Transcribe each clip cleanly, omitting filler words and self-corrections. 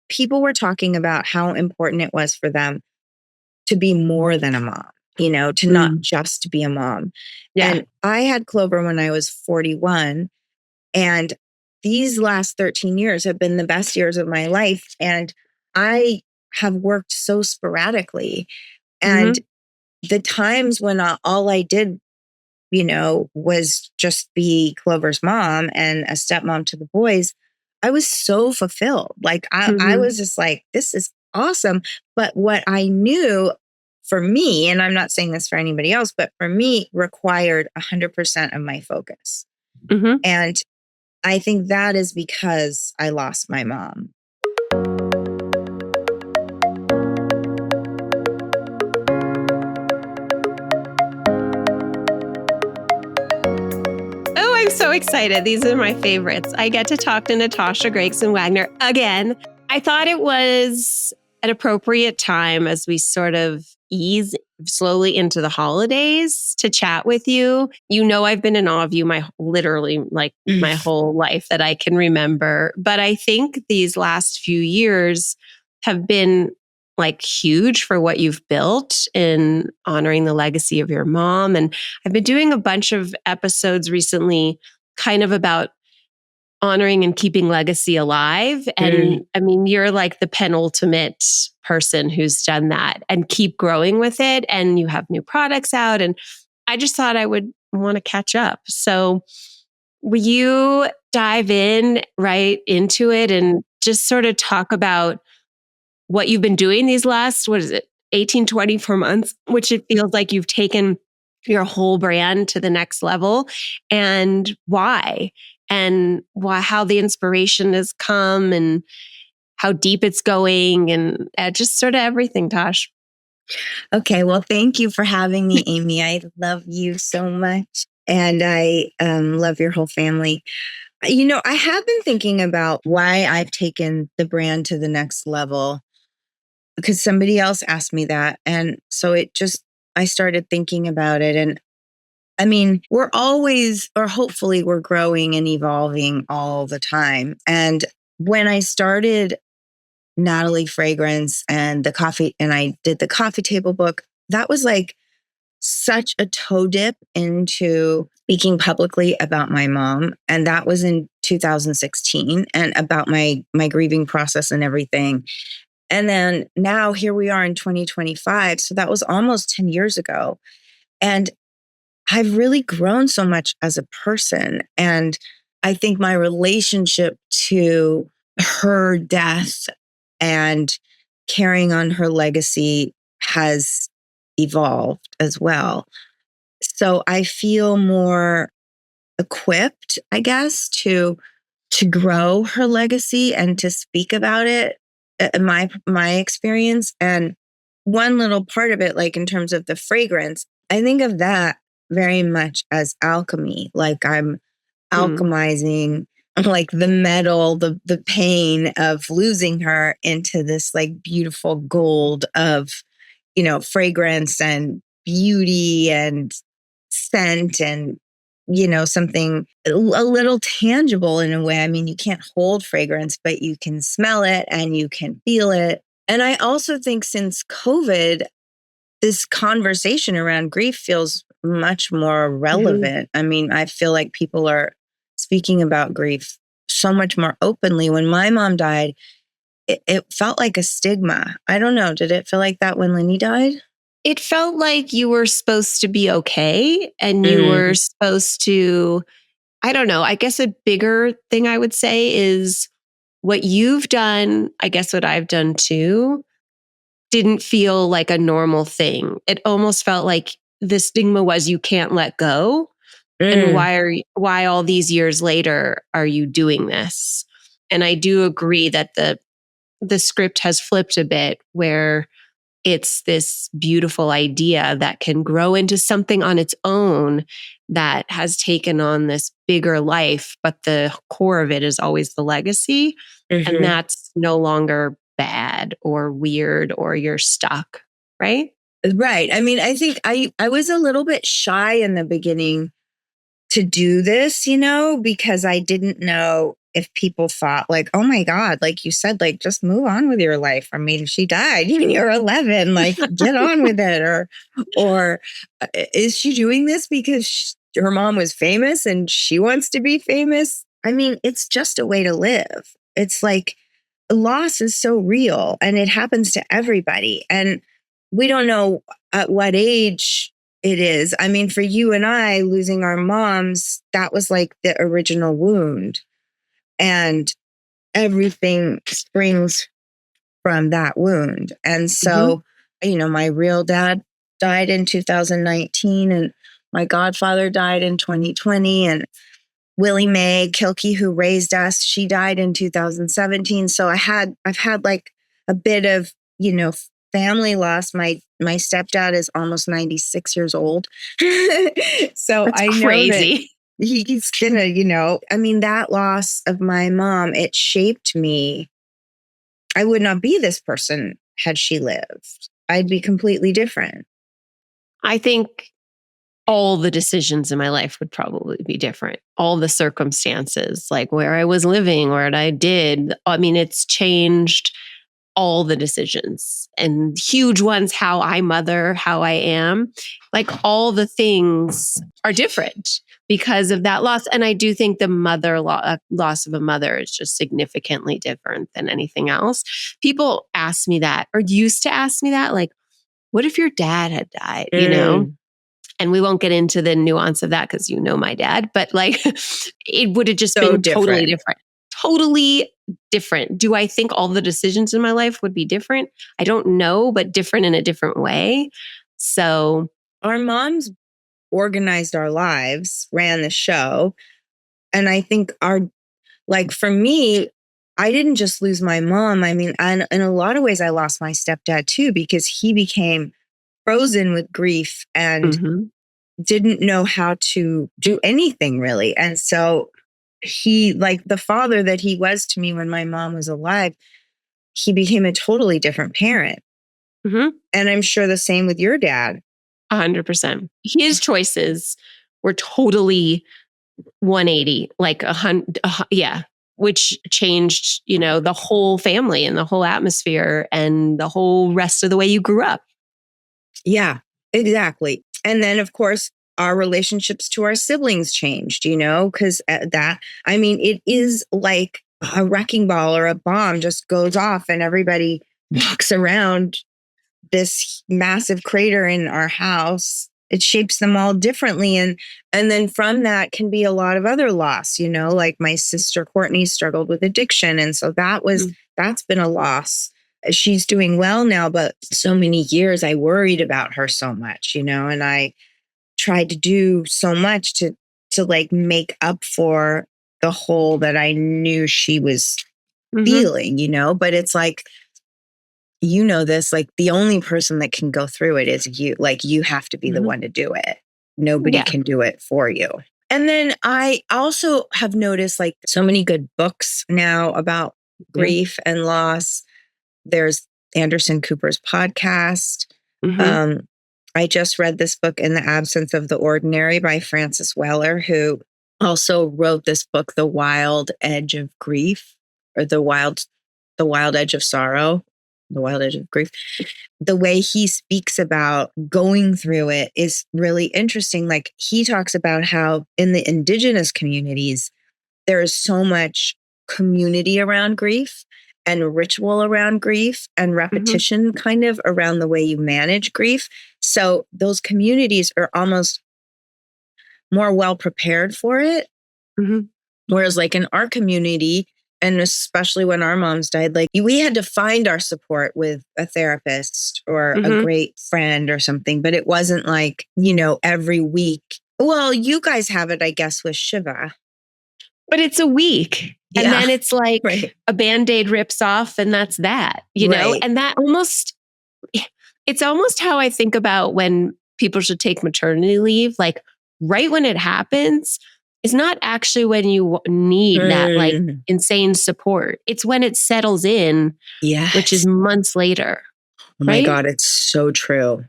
people were talking about how important it was for them to be more than a mom, to not just be a mom. Yeah. And I had Clover when I was 41. And these last 13 years have been the best years of my life. And I have worked so sporadically. And the times when all I did, was just be Clover's mom and a stepmom to the boys, I was so fulfilled. Like I was just like, this is awesome. But what I knew for me, and I'm not saying this for anybody else, but for me required 100% of my focus. And I think that is because I lost my mom. I'm so excited. These are my favorites. I get to talk to Natasha Gregson Wagner again. I thought it was an appropriate time as we sort of ease slowly into the holidays to chat with you. I've been in awe of you my whole life that I can remember. But I think these last few years have been huge for what you've built in honoring the legacy of your mom. And I've been doing a bunch of episodes recently kind of about honoring and keeping legacy alive. And I mean, you're like the penultimate person who's done that and keep growing with it. And you have new products out. And I just thought I would want to catch up. So will you dive in right into it and just sort of talk about what you've been doing these last, 18, 24 months, which it feels like you've taken your whole brand to the next level, and why, how the inspiration has come and how deep it's going, and just sort of everything, Tosh. Okay. Well, thank you for having me, Amy. I love you so much. And I love your whole family. I have been thinking about why I've taken the brand to the next level, because somebody else asked me that. And so I started thinking about it. And I mean, we're always, or hopefully we're growing and evolving all the time. And when I started Natalie Fragrance and I did the coffee table book, that was like such a toe dip into speaking publicly about my mom. And that was in 2016, and about my grieving process and everything. And then now here we are in 2025. So that was almost 10 years ago. And I've really grown so much as a person. And I think my relationship to her death and carrying on her legacy has evolved as well. So I feel more equipped, I guess, to grow her legacy and to speak about it. My experience. And one little part of it, like in terms of the fragrance, I think of that very much as alchemy. Like I'm alchemizing like the metal, the pain of losing her into this like beautiful gold of, fragrance and beauty and scent and, something a little tangible in a way. I mean, you can't hold fragrance, but you can smell it and you can feel it. And I also think since COVID, this conversation around grief feels much more relevant. I mean, I feel like people are speaking about grief so much more openly. When my mom died, it felt like a stigma. I don't know. Did it feel like that when Lynne died? It felt like you were supposed to be okay, and you were supposed to, I don't know, I guess a bigger thing I would say is what you've done, I guess what I've done too, didn't feel like a normal thing. It almost felt like the stigma was you can't let go. And why all these years later are you doing this? And I do agree that the script has flipped a bit, where it's this beautiful idea that can grow into something on its own that has taken on this bigger life, but the core of it is always the legacy. And that's no longer bad or weird or you're stuck, right? Right. I mean, I think I was a little bit shy in the beginning to do this, because I didn't know if people thought like, oh my God, like you said, like just move on with your life. I mean, she died when you're 11, like get on with it. Or is she doing this because her mom was famous and she wants to be famous? I mean, it's just a way to live. It's like loss is so real and it happens to everybody. And we don't know at what age it is. I mean, for you and I losing our moms, that was like the original wound. And everything springs from that wound. And so, my real dad died in 2019 and my godfather died in 2020. And Willie Mae Kilke, who raised us, she died in 2017. So I've had like a bit of, family loss. My stepdad is almost 96 years old. So That's I know crazy. that he's gonna, that loss of my mom, it shaped me. I would not be this person had she lived. I'd be completely different. I think all the decisions in my life would probably be different. All the circumstances, like where I was living, what I did. I mean, it's changed all the decisions and huge ones, how I mother, how I am, like all the things are different because of that loss. And I do think the loss of a mother is just significantly different than anything else. People ask me that or used to ask me that, like, what if your dad had died, And we won't get into the nuance of that because my dad, but like it would have just So been different. totally different. Totally different. Do I think all the decisions in my life would be different? I don't know, but different in a different way. So our moms organized our lives, ran the show. And I think for me, I didn't just lose my mom. I mean, and in a lot of ways, I lost my stepdad too, because he became frozen with grief and didn't know how to do anything really. And so he, like the father that he was to me when my mom was alive, he became a totally different parent. And I'm sure the same with your dad. 100%. His choices were totally 180, like 100, which changed, the whole family and the whole atmosphere and the whole rest of the way you grew up. Yeah, exactly. And then, of course, our relationships to our siblings changed, because it is like a wrecking ball or a bomb just goes off and everybody walks around this massive crater in our house. It shapes them all differently. And then from that can be a lot of other loss, like my sister Courtney struggled with addiction. And so that's been a loss. She's doing well now, but so many years I worried about her so much, and I tried to do so much to like make up for the hole that I knew she was feeling, but it's like, this, like the only person that can go through it is you. Like you have to be the one to do it. Nobody can do it for you. And then I also have noticed like so many good books now about grief and loss. There's Anderson Cooper's podcast. I just read this book, In the Absence of the Ordinary by Frances Weller, who also wrote this book, The Wild Edge of Grief, or The Wild Edge of Sorrow, The Wild Edge of Grief. The way he speaks about going through it is really interesting. Like he talks about how in the indigenous communities, there is so much community around grief and ritual around grief and repetition kind of around the way you manage grief. So those communities are almost more well prepared for it. Whereas like in our community, and especially when our moms died, like we had to find our support with a therapist or a great friend or something, but it wasn't like, every week. Well, you guys have it, I guess, with Shiva. But it's a week. And then it's like a Band-Aid rips off and that's that, know? And that it's almost how I think about when people should take maternity leave. Like right when it happens is not actually when you need that like insane support. It's when it settles in, which is months later. Oh my God, it's so true.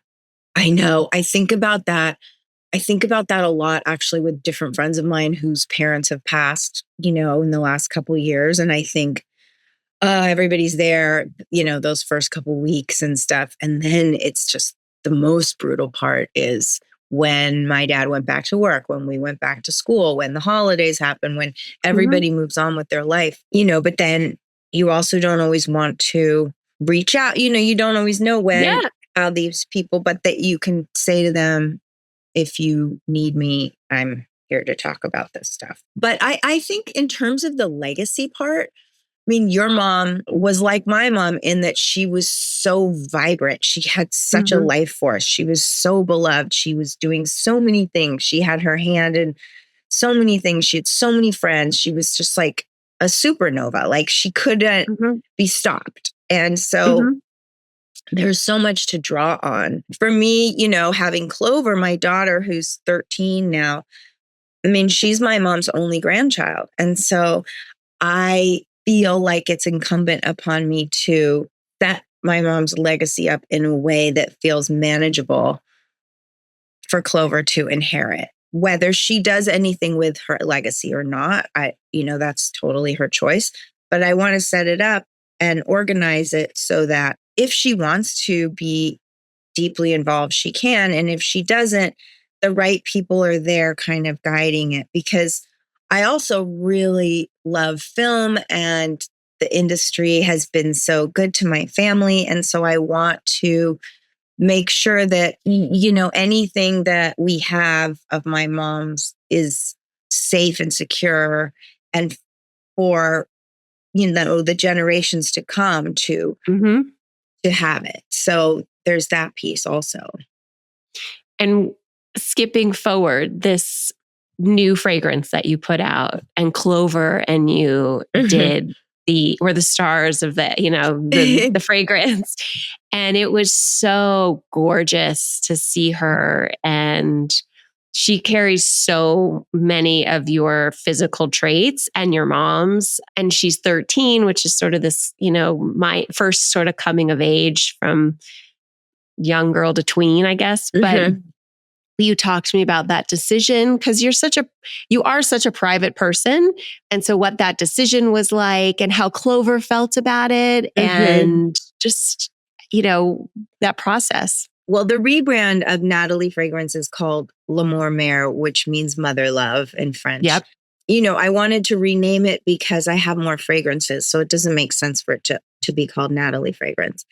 I know. I think about that I think about that a lot actually with different friends of mine whose parents have passed, in the last couple of years. And I think everybody's there, those first couple weeks and stuff. And then it's just the most brutal part is when my dad went back to work, when we went back to school, when the holidays happen, when everybody moves on with their life, but then you also don't always want to reach out. You don't always know when how these people, but that you can say to them, if you need me, I'm here to talk about this stuff. But I think in terms of the legacy part, I mean, your mom was like my mom in that she was so vibrant. She had such a life force. She was so beloved. She was doing so many things. She had her hand in so many things. She had so many friends. She was just like a supernova. Like she couldn't be stopped. And so there's so much to draw on. For me, having Clover, my daughter, who's 13 now, I mean, she's my mom's only grandchild. And so I feel like it's incumbent upon me to set my mom's legacy up in a way that feels manageable for Clover to inherit. Whether she does anything with her legacy or not, that's totally her choice. But I want to set it up and organize it so that if she wants to be deeply involved, she can. And if she doesn't, the right people are there kind of guiding it. Because I also really love film, and the industry has been so good to my family. And so I want to make sure that, anything that we have of my mom's is safe and secure, and for, the generations to come to have it. So there's that piece also. And skipping forward, this new fragrance that you put out, and Clover and you did were the stars of the fragrance. And it was so gorgeous to see her. And she carries so many of your physical traits and your mom's. And she's 13, which is sort of this, my first sort of coming of age from young girl to tween, I guess. But you talk to me about that decision, because you are such a private person. And so what that decision was like, and how Clover felt about it, and just, that process. Well, the rebrand of Natalie Fragrance is called L'amour Mère, which means mother love in French. Yep. I wanted to rename it because I have more fragrances. So it doesn't make sense for it to be called Natalie Fragrance.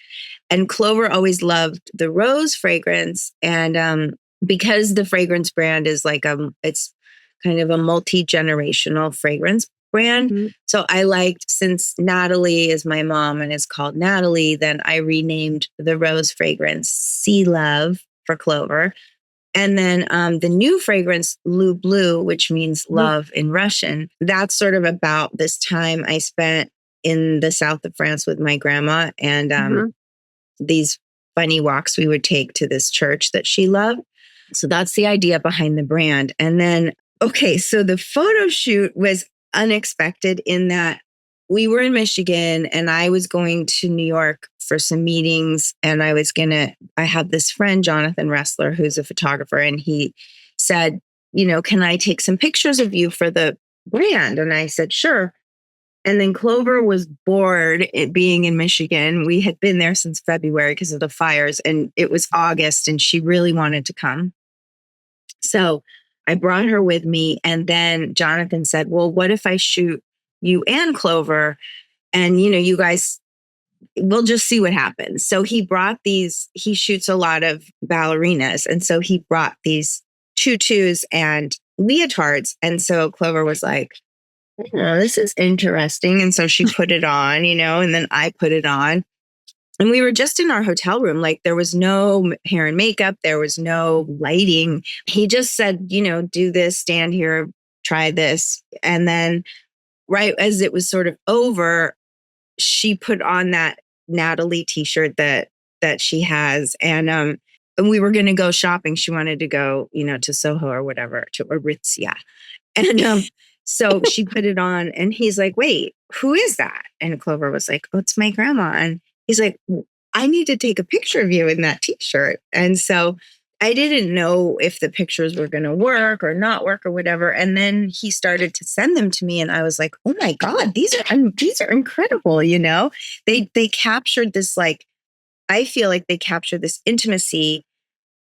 And Clover always loved the rose fragrance. And because the fragrance brand is it's kind of a multi-generational fragrance brand. So I liked, since Natalie is my mom and is called Natalie, then I renamed the rose fragrance Sea Love for Clover. And then the new fragrance, Blue, which means love in Russian, that's sort of about this time I spent in the south of France with my grandma, and these funny walks we would take to this church that she loved. So that's the idea behind the brand. And then, so the photo shoot was unexpected in that we were in Michigan and I was going to New York for some meetings, and I have this friend, Jonathan Ressler, who's a photographer, and he said, can I take some pictures of you for the brand? And I said, sure. And then Clover was bored being in Michigan. We had been there since February because of the fires, and it was August, and she really wanted to come. So I brought her with me. And then Jonathan said, well, what if I shoot you and Clover? And, you guys, we'll just see what happens. So he shoots a lot of ballerinas. And so he brought these tutus and leotards. And so Clover was like, this is interesting. And so she put it on, and then I put it on. And we were just in our hotel room. Like, there was no hair and makeup. There was no lighting. He just said, do this, stand here, try this. And then right as it was sort of over, she put on that Natalie t-shirt that she has. And we were going to go shopping. She wanted to go, to Soho or whatever, to Aritzia. And so she put it on, and he's like, wait, who is that? And Clover was like, oh, it's my grandma. And he's like, I need to take a picture of you in that t-shirt. And so I didn't know if the pictures were going to work or not work or whatever. And then he started to send them to me, and I was like, "Oh my God, these are incredible!" They captured this, like, I feel like they captured this intimacy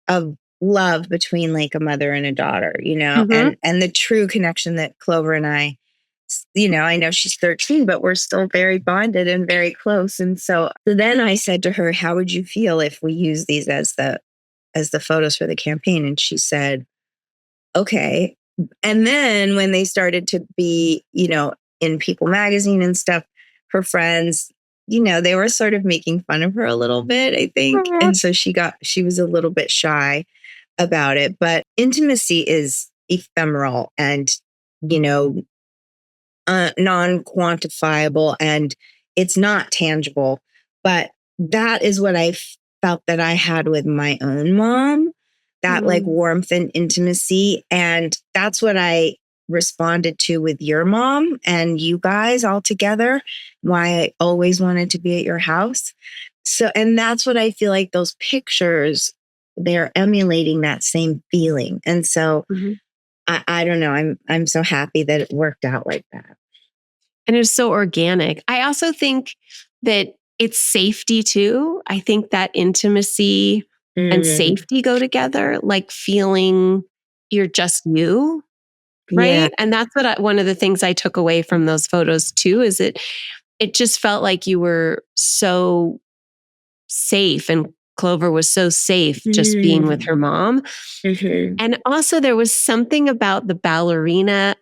of love between like a mother and a daughter, Mm-hmm. and the true connection that Clover and I, I know she's 13, but we're still very bonded and very close. And so then I said to her, "How would you feel if we use these as the photos for the campaign?" And she said, "Okay." And then when they started to be, in People magazine and stuff, her friends, they were sort of making fun of her a little bit, I think. Mhm. And so she was a little bit shy about it. But intimacy is ephemeral and, you know, non-quantifiable, and it's not tangible. But that is what I felt that I had with my own mom, that like warmth and intimacy. And that's what I responded to with your mom and you guys all together, why I always wanted to be at your house. So, and that's what I feel like those pictures, they're emulating that same feeling. And so Mhm. I don't know. I'm so happy that it worked out like that. And it's so organic. I also think that it's safety too. I think that intimacy and Mm, safety go together, like feeling you're just you, yeah. right? And that's one of the things I took away from those photos too, is it just felt like you were so safe, and Clover was so safe just being with Mm, her mom. mhm. And also there was something about the ballerina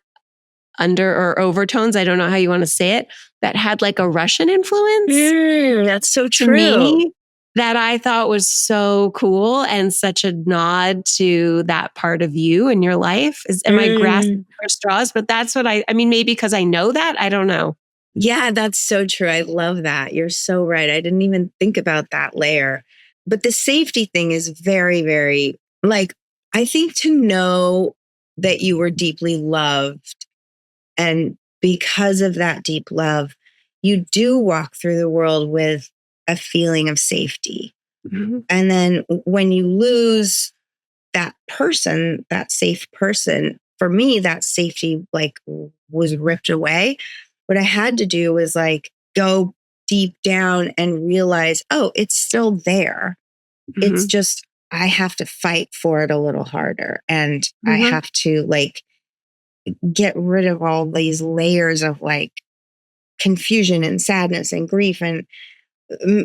under or overtones, I don't know how you want to say it, that had like a Russian influence That's so to true. me that I thought was so cool and such a nod to that part of you in your life. Am I grasping Mm. for straws? But that's what I mean, maybe because I know that, I don't know. Yeah, that's so true. I love that. You're so right. I didn't even think about that layer. But the safety thing is very, very, like, I think to know that you were deeply loved, and because of that deep love, you do walk through the world with a feeling of safety. Mhm. And then when you lose that person, that safe person, for me, that safety like was ripped away. What I had to do was like go deep down and realize, oh, it's still there. It's Mhm. just, I have to fight for it a little harder. And I Mhm. have to like get rid of all these layers of like confusion and sadness and grief and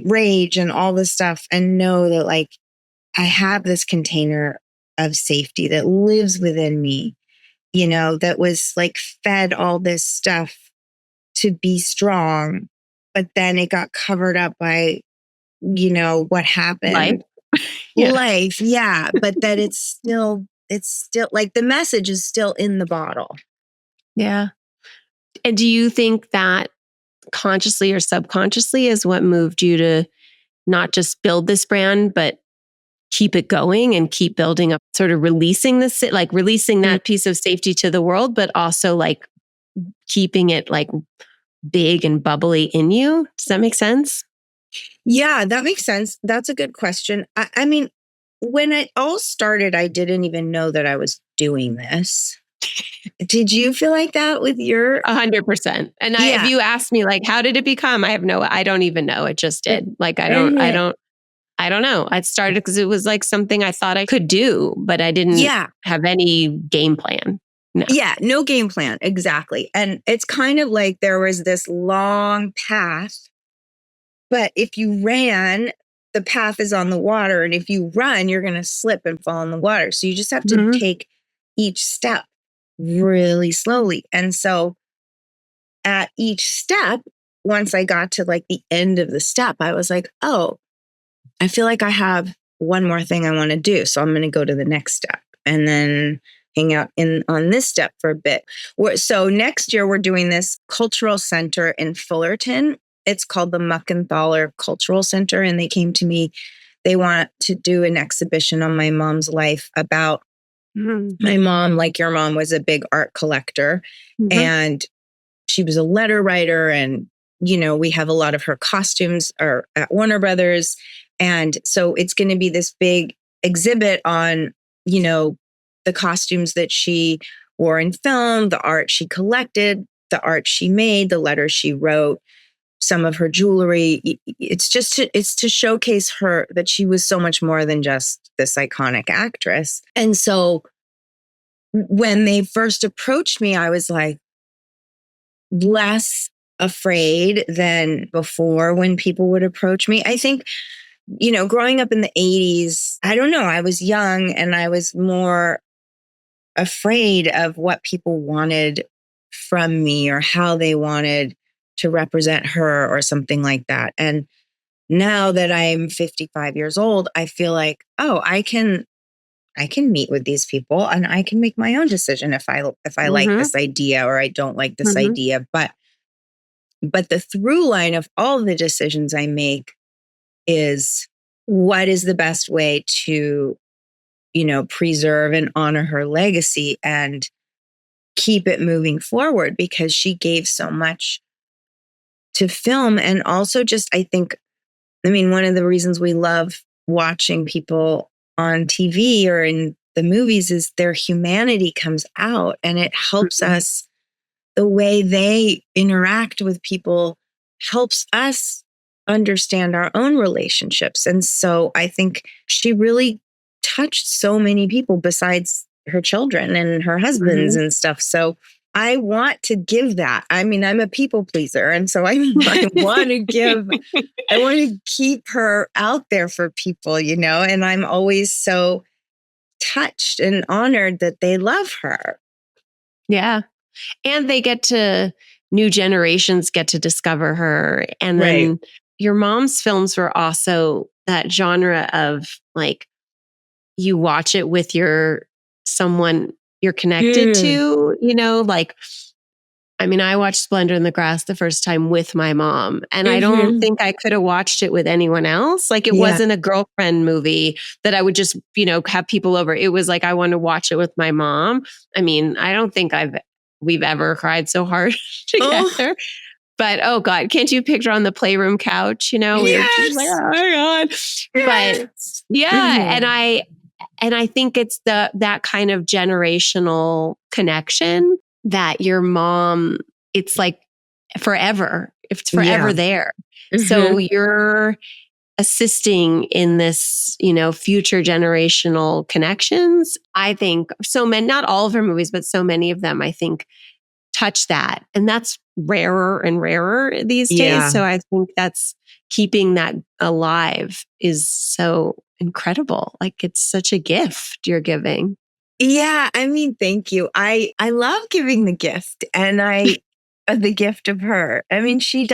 rage and all this stuff, and know that like I have this container of safety that lives within me, that was like fed all this stuff to be strong, but then it got covered up by, what Life. happened. Yeah. Life, yeah, but that it's still like the message is still in the bottle. Yeah. And do you think that consciously or subconsciously is what moved you to not just build this brand, but keep it going and keep building up, sort of releasing this, like releasing Mm. that piece of safety to the world, but also like keeping it like big and bubbly in you? Does that make sense? Yeah, that makes sense. That's a good question. I mean, when it all started, I didn't even know that I was doing this. Did you feel like that with your? 100%. And if Yeah. you ask me, like, how did it become? I don't even know. It just Mm, did. Like, mhm. I don't know. I started because it was like something I thought I could do, but I didn't Yeah. have any game plan. No. Yeah. No game plan. Exactly. And it's kind of like there was this long path, but if you ran, the path is on the water. And if you run, you're going to slip and fall in the water. So you just have to Mhm. take each step really slowly. And so at each step, once I got to like the end of the step, I was like, oh, I feel like I have one more thing I want to do. So I'm going to go to the next step and then hang out on this step for a bit. So next year, we're doing this cultural center in Fullerton. It's called the Muckenthaler Cultural Center. And they came to me. They want to do an exhibition on my mom's life about Mhm. my mom, like your mom, was a big art collector. Mhm. And she was a letter writer, and we have a lot of her costumes are at Warner Brothers. And so it's going to be this big exhibit on, the costumes that she wore in film, the art she collected, the art she made, the letters she wrote, some of her jewelry. It's to showcase her, that she was so much more than just this iconic actress. And so when they first approached me, I was like less afraid than before when people would approach me. I think, growing up in the 80s, I don't know, I was young and I was more afraid of what people wanted from me or how they wanted to represent her or something like that. And now that I'm 55 years old, I feel like, oh, I can meet with these people and I can make my own decision if I like this idea or I don't like this idea. But the through line of all the decisions I make is, what is the best way to, preserve and honor her legacy and keep it moving forward, because she gave so much to film. And also just, I think, one of the reasons we love watching people on TV or in the movies is their humanity comes out, and it helps us. The way they interact with people helps us understand our own relationships. And so I think she really touched so many people besides her children and her husbands and stuff. So I want to give that. I'm a people pleaser. And so I want to keep her out there for people, and I'm always so touched and honored that they love her. Yeah. And new generations get to discover her. And then your mom's films were also that genre of like, you watch it with someone you're connected to, like, I watched Splendor in the Grass the first time with my mom, and I don't think I could have watched it with anyone else. Like, it wasn't a girlfriend movie that I would just, have people over. It was like, I want to watch it with my mom. I don't think we've ever cried so hard together. But oh God, can't you picture on the playroom couch? We were just like, oh my God. But yeah, and I think it's that kind of generational connection that your mom, it's like forever. It's forever there. So you're assisting in this, future generational connections. I think not all of her movies, but so many of them, I think, touch that. And that's rarer and rarer these days. So I think that's keeping that alive is so incredible. Like, it's such a gift you're giving. Yeah. Thank you. I love giving the gift, and the gift of her. She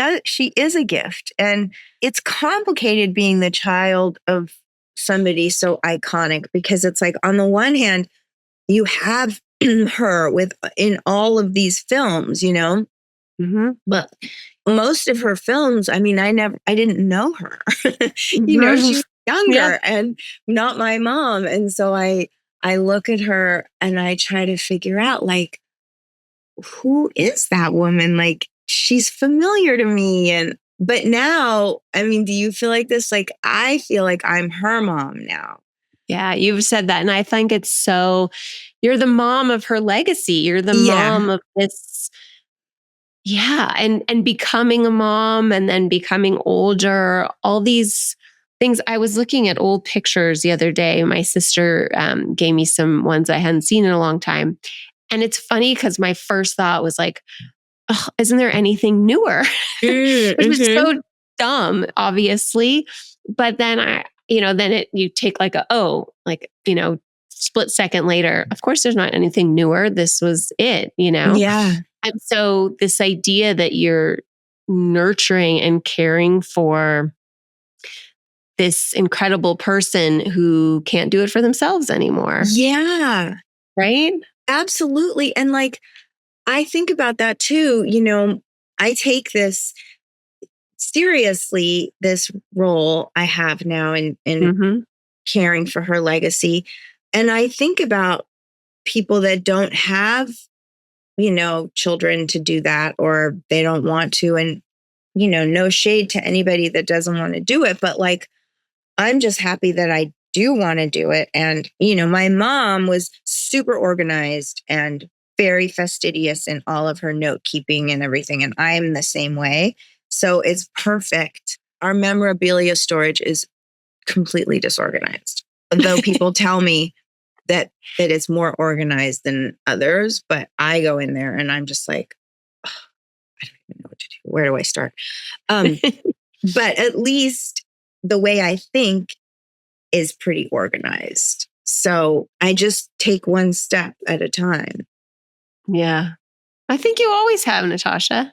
is a gift, and it's complicated being the child of somebody so iconic, because it's like, on the one hand, you have her in all of these films, but most of her films, I didn't know her, she was younger and not my mom. And so I look at her and I try to figure out, like, who is that woman? Like, she's familiar to me. But now, do you feel like this? Like, I feel like I'm her mom now. Yeah, you've said that. And I think it's so, you're the mom of her legacy. You're the mom of this. Yeah. And becoming a mom and then becoming older, all these things. I was looking at old pictures the other day. My sister gave me some ones I hadn't seen in a long time. And it's funny because my first thought was like, oh, isn't there anything newer? Which was so dumb, obviously. But then you take like split second later, of course, there's not anything newer. This was it, Yeah. And so this idea that you're nurturing and caring for this incredible person who can't do it for themselves anymore. Yeah. Right? Absolutely. And like, I think about that too. I take this seriously, this role I have now in caring for her legacy. And I think about people that don't have, children to do that, or they don't want to. And, no shade to anybody that doesn't want to do it. But like, I'm just happy that I do want to do it. And, my mom was super organized and very fastidious in all of her note keeping and everything. And I'm the same way. So it's perfect. Our memorabilia storage is completely disorganized. Though people tell me that it's more organized than others, but I go in there and I'm just like, oh, I don't even know what to do. Where do I start? But at least the way I think is pretty organized. So I just take one step at a time. Yeah. I think you always have, Natasha.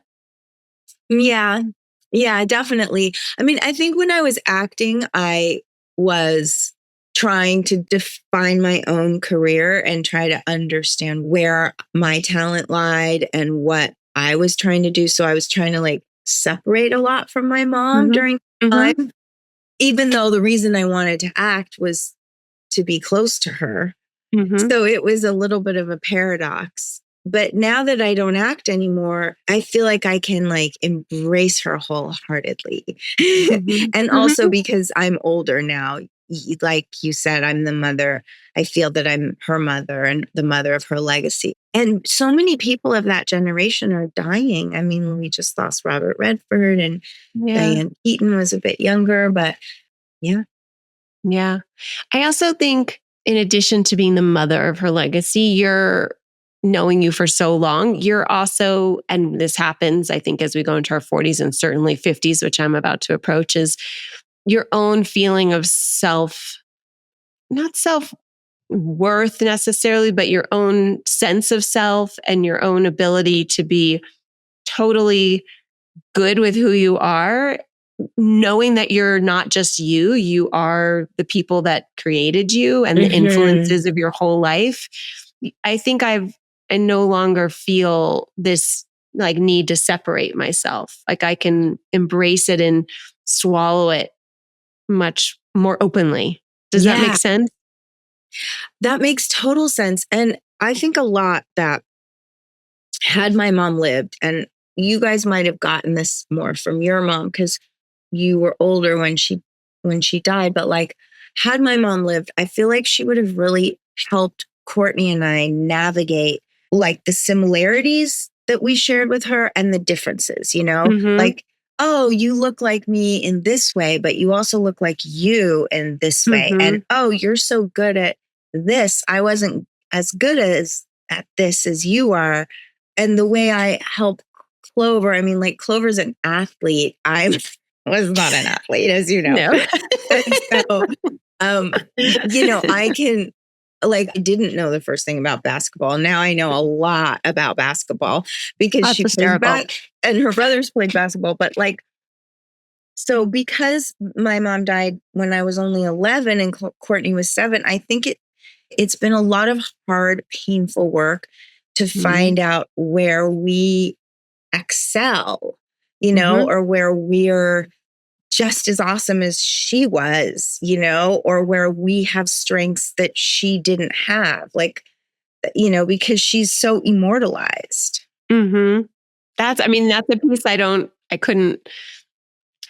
Yeah. Yeah, definitely. I mean, I think when I was acting, I was trying to define my own career and try to understand where my talent lied and what I was trying to do. So I was trying to like separate a lot from my mom during time, even though the reason I wanted to act was to be close to her. So it was a little bit of a paradox. But now that I don't act anymore, I feel like I can like embrace her wholeheartedly. And also because I'm older now, like you said, I'm the mother. I feel that I'm her mother and the mother of her legacy. And so many people of that generation are dying. I mean, we just lost Robert Redford and Diane Keaton was a bit younger, but yeah. Yeah. I also think in addition to being the mother of her legacy, you're knowing you for so long, you're also, and this happens, I think, as we go into our 40s and certainly 50s, which I'm about to approach, is your own feeling of not self worth necessarily, but your own sense of self and your own ability to be totally good with who you are, knowing that you're not just you are the people that created you and the influences of your whole life. I think I no longer feel this like need to separate myself. Like I can embrace it and swallow it much more openly. Does that make sense? That makes total sense. And I think a lot that had my mom lived, and you guys might have gotten this more from your mom because you were older when she died, but like had my mom lived, I feel like she would have really helped Courtney and I navigate like the similarities that we shared with her and the differences, like, oh, you look like me in this way, but you also look like you in this way. And oh, you're so good at this. I wasn't as good at this as you are. And the way I help Clover, I mean, like Clover's an athlete. I was not an athlete, as you know. No. So, I can, like, I didn't know the first thing about basketball. Now I know a lot about basketball because That's she plays and her brothers played basketball. But like, so because my mom died when I was only 11 and Courtney was 7, I think it's been a lot of hard, painful work to find out where we excel, or where we're just as awesome as she was, or where we have strengths that she didn't have, like, because she's so immortalized. That's a piece I couldn't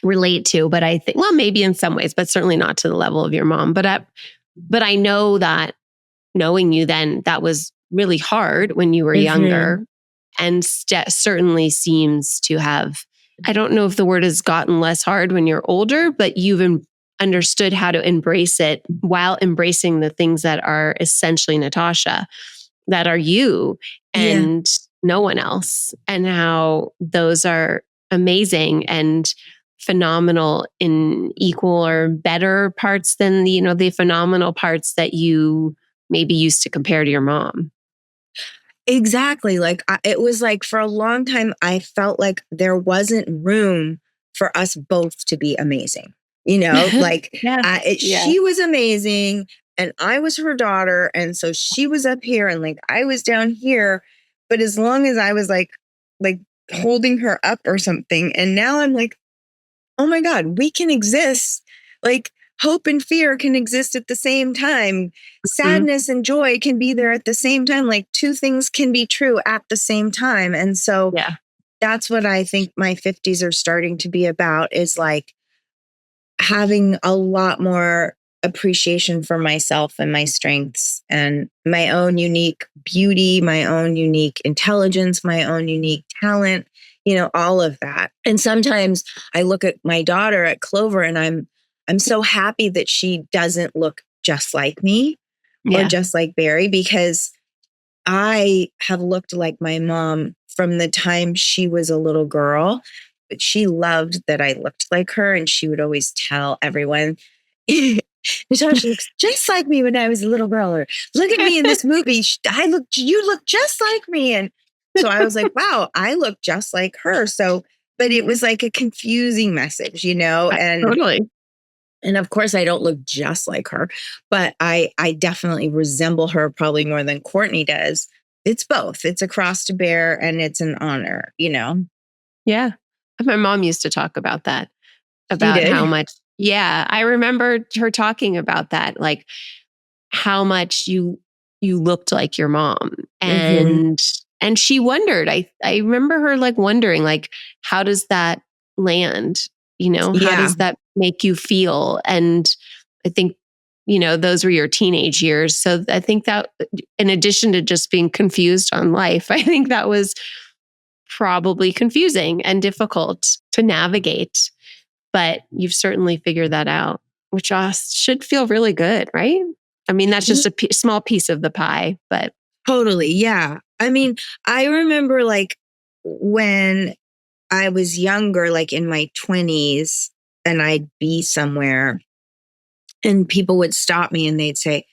relate to, but I think, well, maybe in some ways, but certainly not to the level of your mom. But I know that knowing you then, that was really hard when you were younger, and certainly seems to have, I don't know if the word has gotten less hard when you're older, but you've understood how to embrace it while embracing the things that are essentially Natasha, that are you and no one else, and how those are amazing and phenomenal in equal or better parts than the phenomenal parts that you maybe used to compare to your mom. Exactly. Like it was like for a long time, I felt like there wasn't room for us both to be amazing. Like she was amazing and I was her daughter. And so she was up here and like I was down here. But as long as I was like holding her up or something. And now I'm like, oh my God, we can exist. Like hope and fear can exist at the same time. Sadness and joy can be there at the same time. Like two things can be true at the same time. And so that's what I think my 50s are starting to be about, is like having a lot more appreciation for myself and my strengths and my own unique beauty, my own unique intelligence, my own unique talent, all of that. And sometimes I look at my daughter at Clover and I'm so happy that she doesn't look just like me or just like Barry, because I have looked like my mom from the time she was a little girl, but she loved that I looked like her. And she would always tell everyone, Natasha looks just like me when I was a little girl, or look at me in this movie. You look just like me. And so I was like, wow, I look just like her. So, but it was like a confusing message, and totally. And of course, I don't look just like her, but I definitely resemble her probably more than Courtney does. It's both. It's a cross to bear and it's an honor, Yeah. My mom used to talk about that, She about did? how much. Yeah. I remember her talking about that, like how much you looked like your mom. And she wondered, I remember her like wondering, like, how does that land? How Yeah. does that make you feel? And I think, those were your teenage years. So I think that in addition to just being confused on life, I think that was probably confusing and difficult to navigate. But you've certainly figured that out, which should feel really good, right? I mean, that's just a small piece of the pie, but. Totally. Yeah. I mean, I remember like when I was younger, like in my 20s, and I'd be somewhere and people would stop me and they'd say,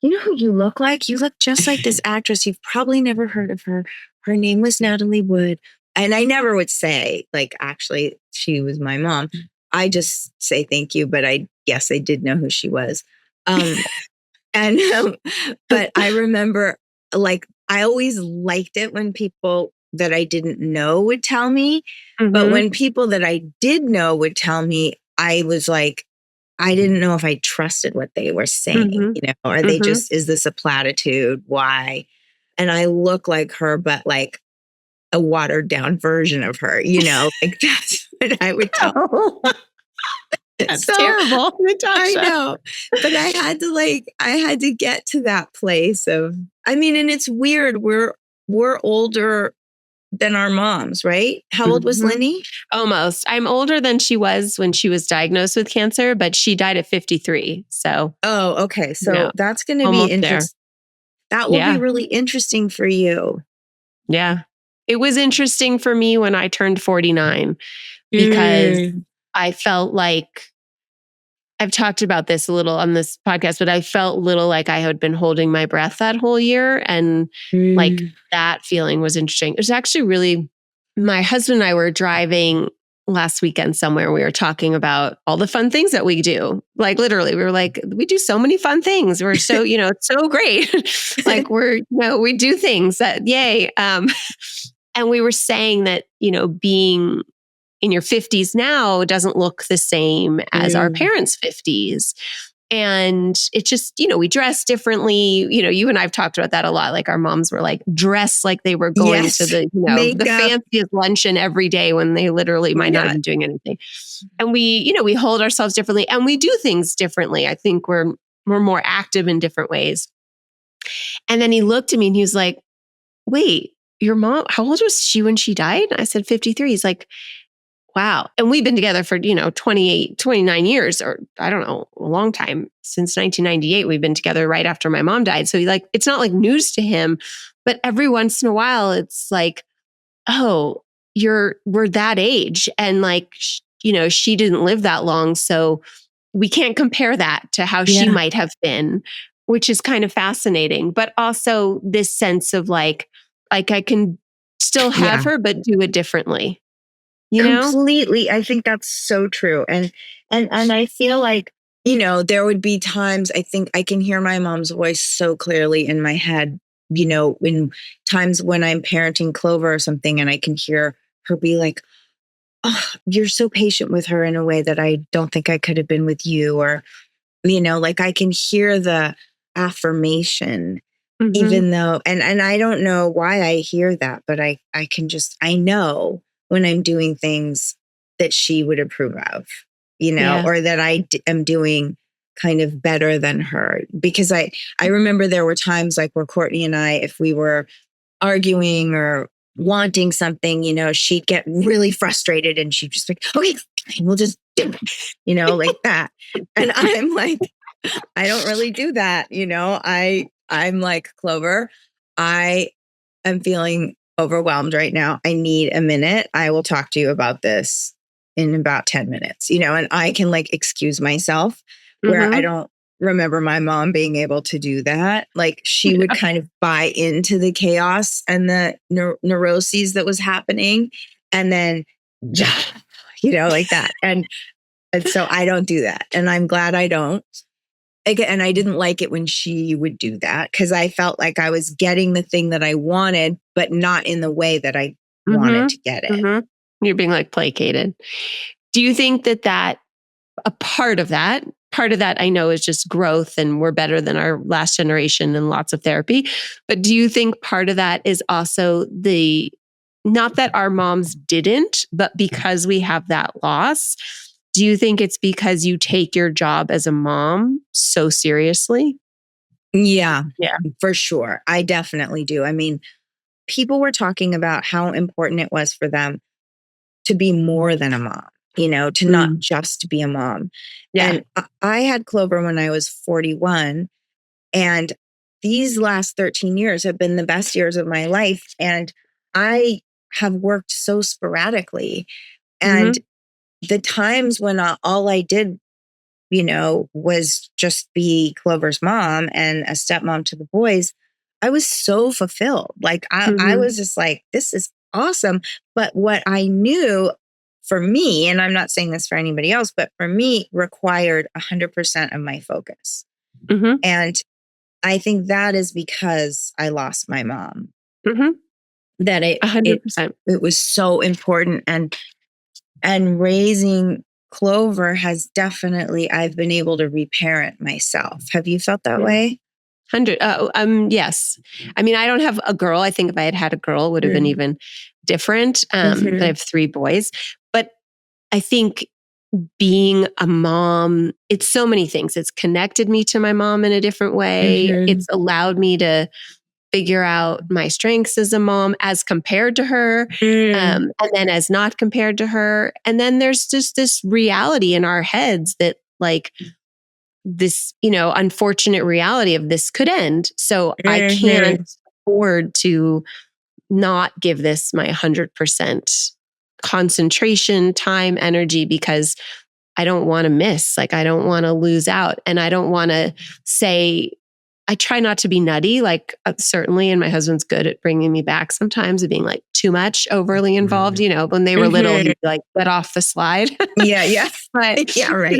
you know who you look like? You look just like this actress. You've probably never heard of her. Her name was Natalie Wood. And I never would say, like, actually, she was my mom. I just say thank you, but yes, I did know who she was. And but I remember, like, I always liked it when people that I didn't know would tell me. But when people that I did know would tell me, I was like, I didn't know if I trusted what they were saying, or they just, is this a platitude? Why? And I look like her, but like a watered down version of her, like that's what I would tell. That's terrible, Natasha. I know, but I had to get to that place of, I mean, and it's weird. We're older than our moms, right? How old was Lynne? Almost. I'm older than she was when she was diagnosed with cancer, but she died at 53. So. Oh, okay. So that's going to be interesting. That will be really interesting for you. Yeah. It was interesting for me when I turned 49 because I felt like, I've talked about this a little on this podcast, but I felt little like I had been holding my breath that whole year. And like that feeling was interesting. It was actually really, my husband and I were driving last weekend somewhere. We were talking about all the fun things that we do. Like literally, we were like, we do so many fun things. We're so, it's so great. Like we do things that, yay. And we were saying that, being in your 50s now doesn't look the same as our parents' 50s. And it just, we dress differently. You and I've talked about that a lot. Like our moms were like dressed like they were going to the, the fanciest luncheon every day when they literally might not have been doing anything. And we hold ourselves differently and we do things differently. I think we're more active in different ways. And then he looked at me and he was like, wait, your mom, how old was she when she died? I said, 53. He's like, wow. And we've been together for, 29 years, or I don't know, a long time. Since 1998, we've been together right after my mom died. So it's not like news to him, but every once in a while it's like, oh, we're that age. And she didn't live that long. So we can't compare that to how she might have been, which is kind of fascinating. But also this sense of like I can still have her, but do it differently. Completely. I think that's so true. And I feel like, there would be times I think I can hear my mom's voice so clearly in my head, in times when I'm parenting Clover or something, and I can hear her be like, oh, you're so patient with her in a way that I don't think I could have been with you. Or, like I can hear the affirmation, even though, and I don't know why I hear that, but I I know when I'm doing things that she would approve of, or that I am doing kind of better than her, because I remember there were times like where Courtney and I, if we were arguing or wanting something, she'd get really frustrated and she'd just like, okay, we'll just do it, like that. And I'm like, I don't really do that. I'm like, Clover, I am feeling overwhelmed right now. I need a minute. I will talk to you about this in about 10 minutes, and I can like excuse myself where I don't remember my mom being able to do that. Like she would kind of buy into the chaos and the neuroses that was happening. And then, like that. And so I don't do that. And I'm glad I don't. And I didn't like it when she would do that because I felt like I was getting the thing that I wanted, but not in the way that I wanted to get it. You're being like placated. Do you think that a part of that I know is just growth and we're better than our last generation and lots of therapy. But do you think part of that is also not that our moms didn't, but because we have that loss, do you think it's because you take your job as a mom so seriously? Yeah, for sure. I definitely do. I mean, people were talking about how important it was for them to be more than a mom, to not just be a mom. Yeah. And I had Clover when I was 41. And these last 13 years have been the best years of my life. And I have worked so sporadically. And the times when all I did, was just be Clover's mom and a stepmom to the boys, I was so fulfilled. Like I was just like, this is awesome. But what I knew for me, and I'm not saying this for anybody else, but for me required 100% of my focus. And I think that is because I lost my mom. That 100%. It was so important. And raising Clover has definitely, I've been able to reparent myself. Have you felt that way? 100. Yes. I mean, I don't have a girl. I think if I had had a girl, it would have been even different. But I have 3 boys. But I think being a mom, it's so many things. It's connected me to my mom in a different way. It's allowed me to figure out my strengths as a mom as compared to her, and then as not compared to her. And then there's just this reality in our heads that like this, unfortunate reality of this could end. So I can't afford to not give this my 100% concentration, time, energy, because I don't want to miss, like I don't want to lose out. And I don't want to say, I try not to be nutty, like certainly, and my husband's good at bringing me back sometimes of being like too much overly involved. When they were little, he'd like let off the slide. Yeah. But, yeah, right.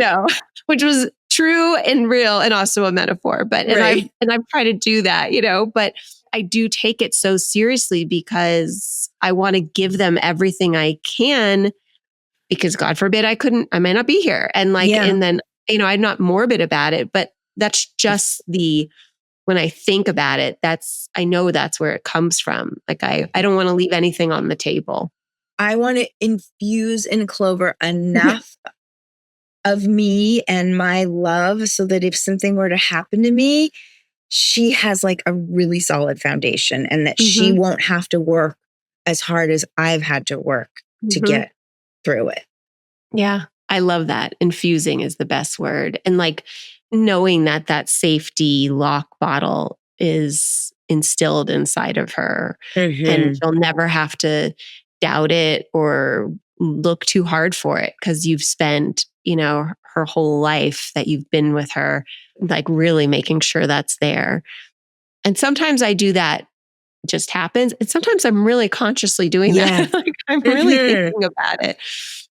Which was true and real and also a metaphor. But, and I've tried to do that, but I do take it so seriously because I want to give them everything I can, because God forbid I might not be here. And and then, I'm not morbid about it, but that's just when I think about it, I know that's where it comes from. Like I don't want to leave anything on the table. I want to infuse in Clover enough of me and my love so that if something were to happen to me, she has like a really solid foundation and that she won't have to work as hard as I've had to work to get through it. Yeah. I love that. Infusing is the best word. And like knowing that safety lock bottle is instilled inside of her and she'll never have to doubt it or look too hard for it because you've spent, her whole life that you've been with her, like really making sure that's there. And sometimes I do that, just happens. And sometimes I'm really consciously doing that. Like I'm really thinking about it,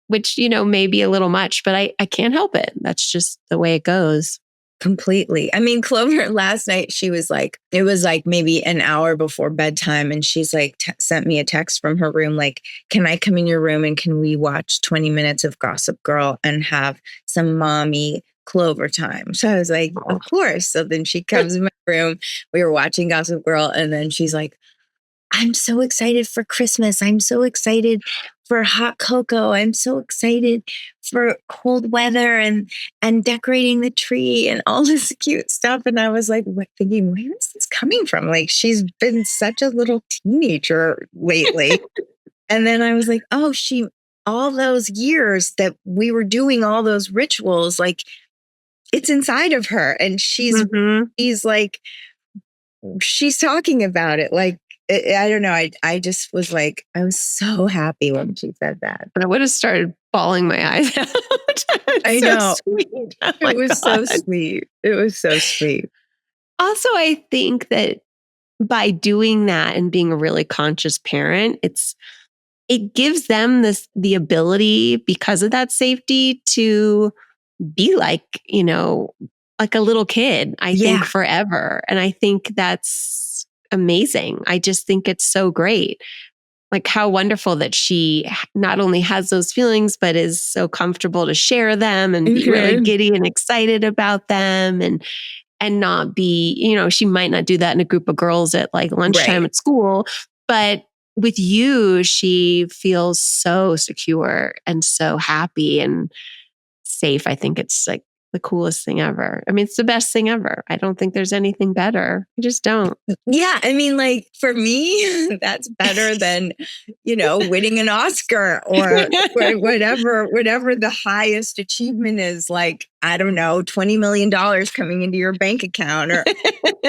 which, may be a little much, but I can't help it. That's just the way it goes. Completely. I mean, Clover last night, she was like, it was like maybe an hour before bedtime. And she's like, sent me a text from her room, like, can I come in your room and can we watch 20 minutes of Gossip Girl and have some mommy Clover time? So I was like, of course. So then she comes in my room, we were watching Gossip Girl. And then she's like, I'm so excited for Christmas. I'm so excited for hot cocoa. I'm so excited for cold weather and decorating the tree and all this cute stuff. And I was like, thinking, where is this coming from? Like, she's been such a little teenager lately. And then I was like, oh, all those years that we were doing all those rituals, like, it's inside of her. And she's like, she's talking about it. Like, I don't know. I just was like, I was so happy when she said that. But I would have started bawling my eyes out. I know. Sweet. Oh it was so sweet. It was so sweet. Also, I think that by doing that and being a really conscious parent, it gives them the ability, because of that safety, to be like, like a little kid, I think, forever. And I think that's amazing. I just think it's so great. Like, how wonderful that she not only has those feelings, but is so comfortable to share them and be really giddy and excited about them, and not be, she might not do that in a group of girls at like lunchtime at school, but with you, she feels so secure and so happy and safe. I think it's like the coolest thing ever. I mean, it's the best thing ever. I don't think there's anything better. I just don't. Yeah. I mean, like, for me, that's better than, winning an Oscar or whatever the highest achievement is. Like, I don't know, $20 million coming into your bank account, or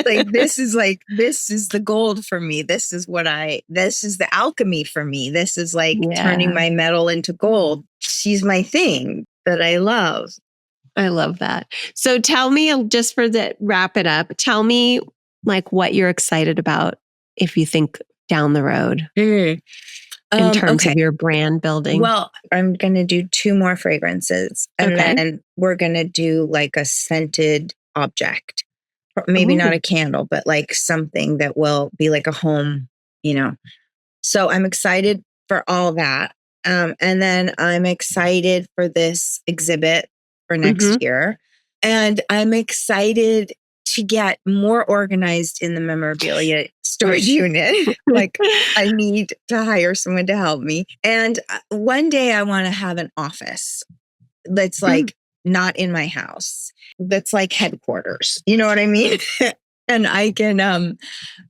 like, this is the gold for me. This is the alchemy for me. This is like turning my metal into gold. She's my thing that I love. I love that. So tell me, just wrap it up, tell me like what you're excited about if you think down the road in terms of your brand building. Well, I'm going to do 2 more fragrances, and then we're going to do like a scented object, maybe not a candle, but like something that will be like a home, So I'm excited for all that. And then I'm excited for this exhibit for next year. And I'm excited to get more organized in the memorabilia storage unit. Like, I need to hire someone to help me. And one day I want to have an office that's like not in my house. That's like headquarters. You know what I mean? And I can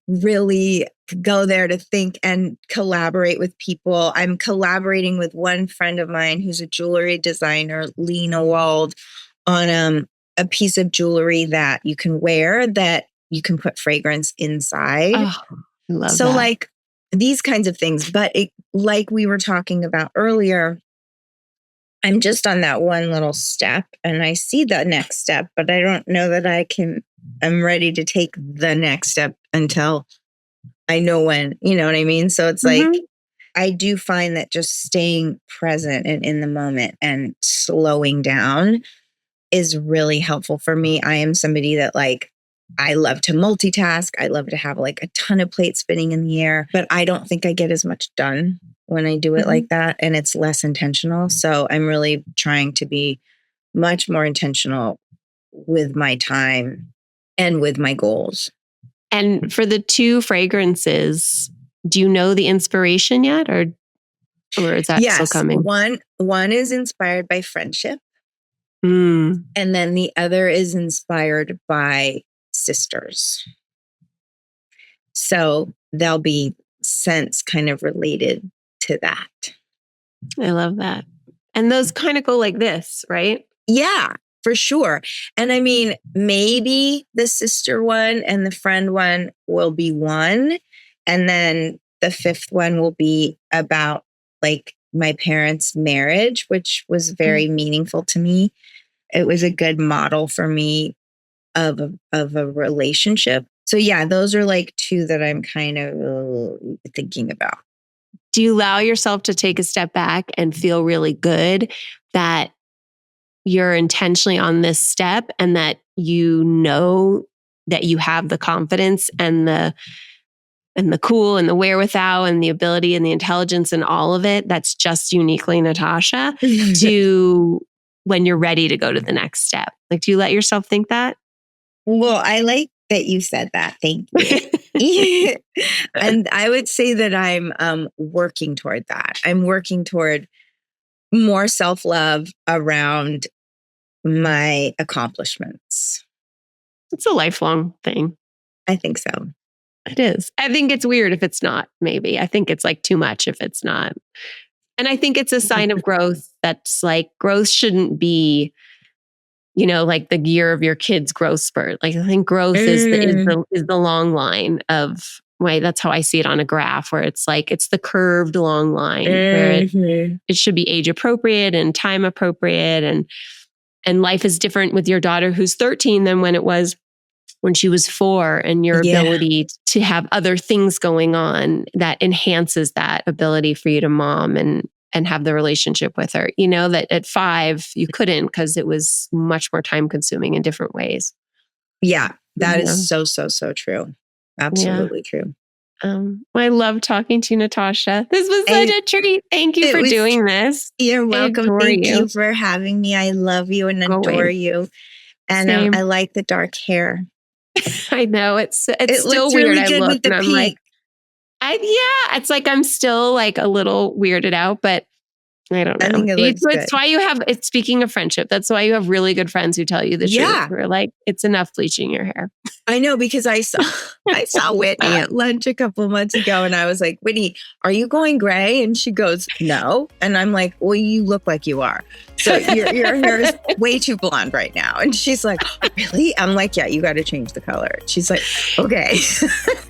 really go there to think and collaborate with people. I'm collaborating with one friend of mine who's a jewelry designer, Lynne Wood, on a piece of jewelry that you can wear that you can put fragrance inside. Oh, I love so that. Like these kinds of things. But like we were talking about earlier, I'm just on that one little step and I see the next step, but I don't know that I'm ready to take the next step until I know when, you know what I mean? So it's like, I do find that just staying present and in the moment and slowing down is really helpful for me. I am somebody that I love to multitask. I love to have like a ton of plates spinning in the air, but I don't think I get as much done when I do it like that, and it's less intentional. So I'm really trying to be much more intentional with my time and with my goals. And for the 2 fragrances, do you know the inspiration yet, or is that still coming? One is inspired by friendship, and then the other is inspired by sisters. So they'll be scents kind of related to that. I love that. And those kind of go like this, right? Yeah, for sure. And I mean, maybe the sister one and the friend one will be one. And then the 5th one will be about like my parents' marriage, which was very meaningful to me. It was a good model for me of a relationship. So yeah, those are like 2 that I'm kind of thinking about. Do you allow yourself to take a step back and feel really good that you're intentionally on this step, and that you know that you have the confidence and the cool and the wherewithal and the ability and the intelligence and all of it that's just uniquely Natasha to when you're ready to go to the next step? Like, do you let yourself think that? Well, I like that you said that. Thank you. And I would say that I'm working toward that. I'm working toward more self-love around my accomplishments. It's a lifelong thing. I think so. It is. I think it's weird if it's not, maybe. I think it's like too much if it's not. And I think it's a sign of growth that's like, growth shouldn't be, like the year of your kid's growth spurt. Like, I think growth is the long line of, that's how I see it on a graph, where it's like, it's the curved long line where it should be age appropriate and time appropriate. And life is different with your daughter who's 13 than when it was when she was 4, and your ability to have other things going on that enhances that ability for you to mom and have the relationship with her. That at 5, you couldn't, because it was much more time consuming in different ways. Yeah, that is so true. Absolutely true. I love talking to you, Natasha. This was such a treat. Thank you for doing this. You're welcome. Thank you for having me. I love you and adore you. And I like the dark hair. I know it still weird. Really I good look with the and I'm pink. like, it's like I'm still like a little weirded out, but I don't know. I think it's why you have. It's speaking of friendship. That's why you have really good friends who tell you the truth. We're like, it's enough bleaching your hair. I know, because I saw Whitney at lunch a couple of months ago, and I was like, Whitney, are you going gray? And she goes, no. And I'm like, well, you look like you are. So your hair is way too blonde right now. And she's like, oh, really? I'm like, yeah, you got to change the color. She's like, okay.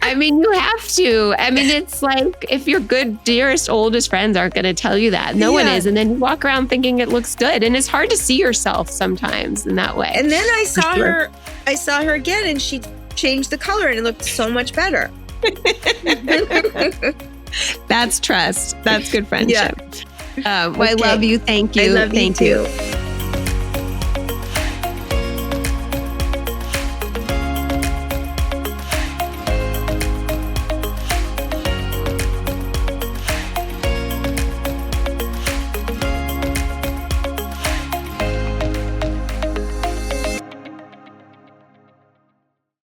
I mean, you have to. I mean, it's like, if your good, dearest, oldest friends aren't going to tell you that, no one is. And then you walk around thinking it looks good. And it's hard to see yourself sometimes in that way. And then I saw her again, and she changed the color, and it looked so much better. That's trust. That's good friendship. Okay. I love you. Thank you. I love you too.